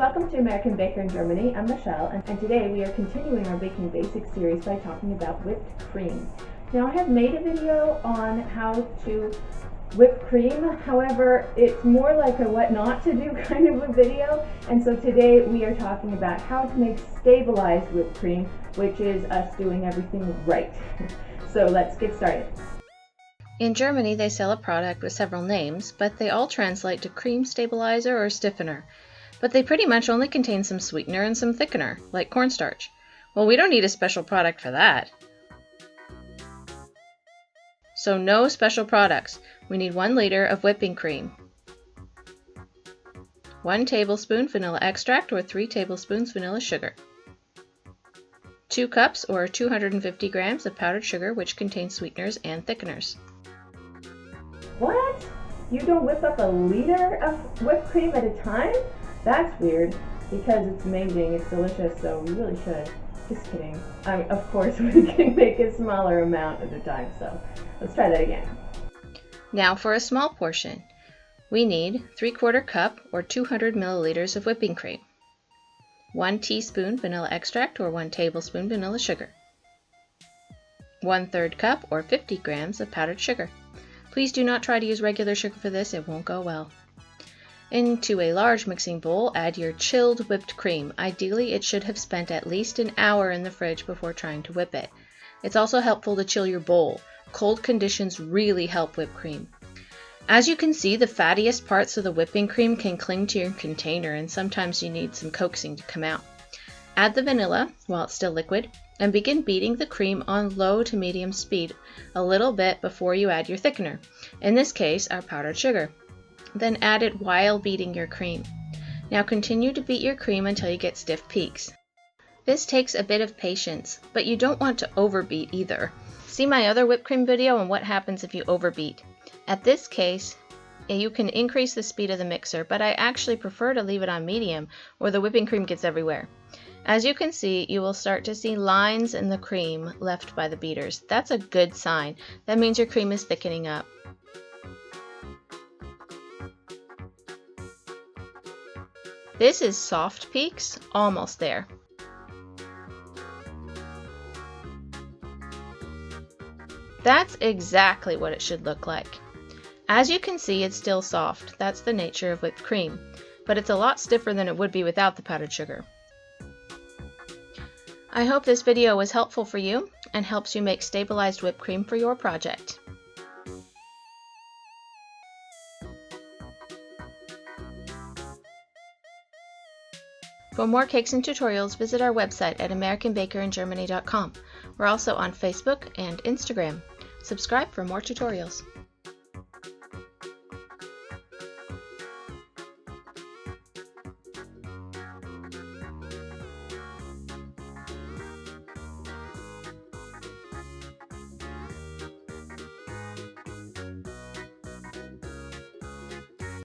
Welcome to American Baker in Germany. I'm Michelle, and today we are continuing our Baking Basics series by talking about whipped cream. Now, I have made a video on how to whip cream, however, it's more like a what not to do kind of a video, and so today we are talking about how to make stabilized whipped cream, which is us doing everything right. So let's get started. In Germany, they sell a product with several names, but they all translate to cream stabilizer or stiffener. But they pretty much only contain some sweetener and some thickener, like cornstarch. Well, we don't need a special product for that. So no special products. We need 1 liter of whipping cream, 1 tablespoon vanilla extract or 3 tablespoons vanilla sugar, 2 cups or 250 grams of powdered sugar, which contains sweeteners and thickeners. What? You don't whip up a liter of whipped cream at a time? That's weird, because it's amazing, it's delicious, so we really should. Just kidding. Of course, we can make a smaller amount at a time, so let's try that again. Now for a small portion, we need 3/4 cup or 200 milliliters of whipping cream, 1 teaspoon vanilla extract or 1 tablespoon vanilla sugar, 1/3 cup or 50 grams of powdered sugar. Please do not try to use regular sugar for this, it won't go well. Into a large mixing bowl, add your chilled whipped cream. Ideally, it should have spent at least an hour in the fridge before trying to whip it. It's also helpful to chill your bowl. Cold conditions really help whipped cream. As you can see, the fattiest parts of the whipping cream can cling to your container, and sometimes you need some coaxing to come out. Add the vanilla while it's still liquid, and begin beating the cream on low to medium speed a little bit before you add your thickener, in this case our powdered sugar. Then add it while beating your cream. Now continue to beat your cream until you get stiff peaks. This takes a bit of patience, but you don't want to overbeat either. See my other whipped cream video on what happens if you overbeat. At this case, you can increase the speed of the mixer, but I actually prefer to leave it on medium or the whipping cream gets everywhere. As you can see, you will start to see lines in the cream left by the beaters. That's a good sign. That means your cream is thickening up. This is soft peaks, almost there. That's exactly what it should look like. As you can see, it's still soft. That's the nature of whipped cream, but it's a lot stiffer than it would be without the powdered sugar. I hope this video was helpful for you and helps you make stabilized whipped cream for your project. For more cakes and tutorials, visit our website at AmericanBakerInGermany.com. We're also on Facebook and Instagram. Subscribe for more tutorials.